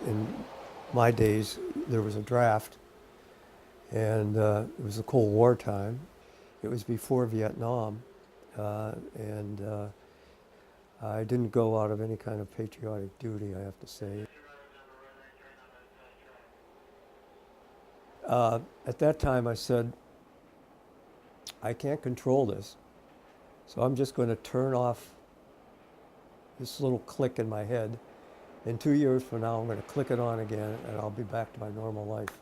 in my days, there was a draft, and it was the Cold War time. It was before Vietnam, and I didn't go out of any kind of patriotic duty, I have to say. At that time, I said, I can't control this, so I'm just going to turn off this little click in my head. In 2 years from now, I'm going to click it on again, and I'll be back to my normal life.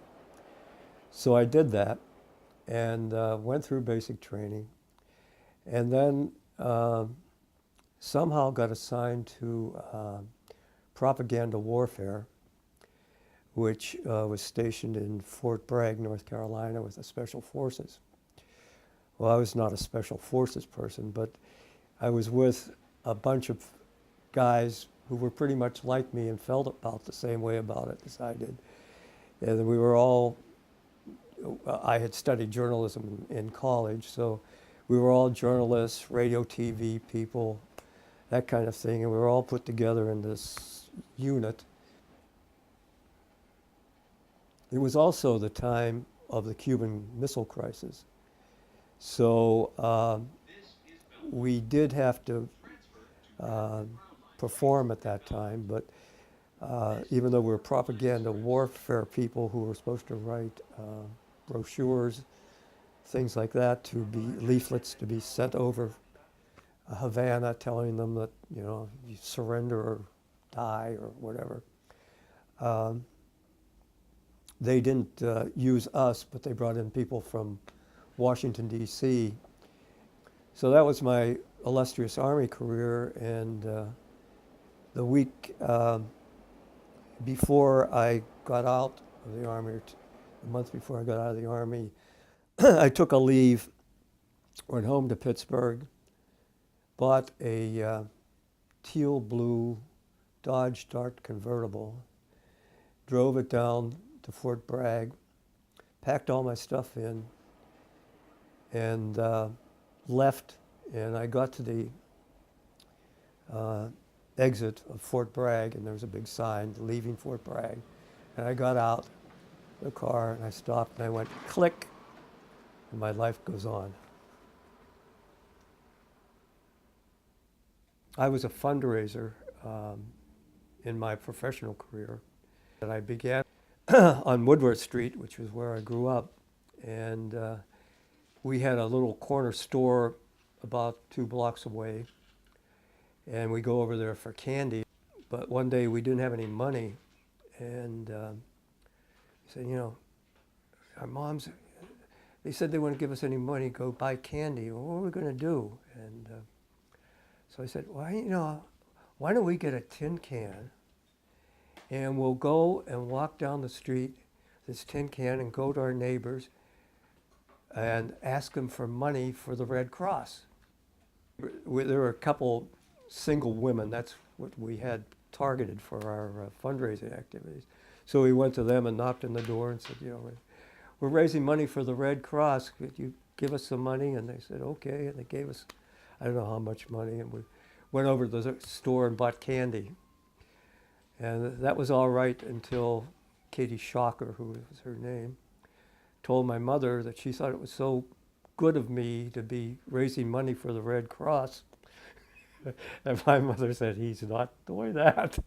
So I did that, and went through basic training, and then somehow got assigned to propaganda warfare, which was stationed in Fort Bragg, North Carolina, with the Special Forces. Well, I was not a Special Forces person, but I was with a bunch of guys who were pretty much like me and felt about the same way about it as I did. And we were all, I had studied journalism in college, so we were all journalists, radio, TV people, that kind of thing, and we were all put together in this unit. It was also the time of the Cuban Missile Crisis. So we did have to uh, perform at that time, but even though we were propaganda warfare people who were supposed to write brochures, things like that, to be leaflets to be sent over Havana, telling them that, you know, you surrender or die or whatever. Um, they didn't use us, but they brought in people from Washington, D.C. So that was my illustrious Army career, and the week before I got out of the Army, or a month before I got out of the Army, I took a leave, went home to Pittsburgh, bought a teal blue Dodge Dart convertible, drove it down to Fort Bragg, packed all my stuff in, and left. And I got to the exit of Fort Bragg, and there was a big sign, leaving Fort Bragg. And I got out the car, and I stopped, and I went click, and my life goes on. I was a fundraiser in my professional career. And I began on Woodward Street, which was where I grew up. And we had a little corner store about 2 blocks away. And we go over there for candy. But one day we didn't have any money. And we said, you know, our moms, they said they wouldn't give us any money, go buy candy. Well, what are we going to do? And so I said, well, you know, why don't we get a tin can and we'll go and walk down the street, this tin can, and go to our neighbors and ask them for money for the Red Cross. There were a couple single women, that's what we had targeted for our fundraising activities. So we went to them and knocked on the door and said, you know, we're raising money for the Red Cross. Could you give us some money? And they said, okay. And they gave us, I don't know how much money. And we went over to the store and bought candy. And that was all right until Katie Shocker, who was her name, told my mother that she thought it was so good of me to be raising money for the Red Cross. And my mother said, he's not doing that.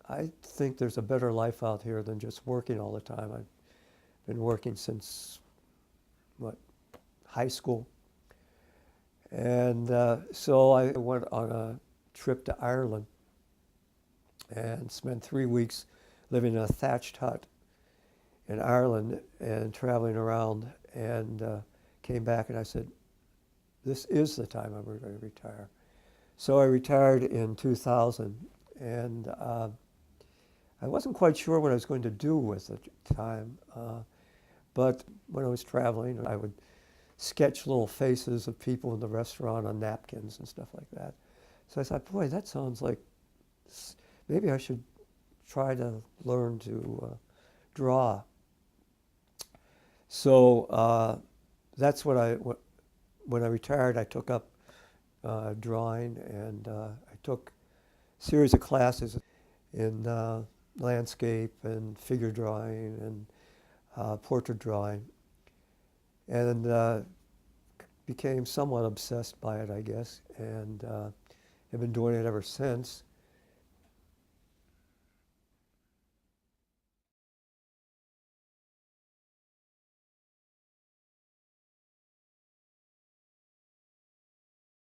I think there's a better life out here than just working all the time. I've been working since, what, high school. And so I went on a trip to Ireland and spent 3 weeks living in a thatched hut in Ireland and traveling around, and came back and I said, this is the time I'm going to retire. So I retired in 2000, and I wasn't quite sure what I was going to do with the time, but when I was traveling, I would sketch little faces of people in the restaurant on napkins and stuff like that. So I thought, boy, that sounds like maybe I should try to learn to draw. So that's what when I retired, I took up drawing, and I took a series of classes in landscape and figure drawing and portrait drawing, and became somewhat obsessed by it, I guess, and have been doing it ever since.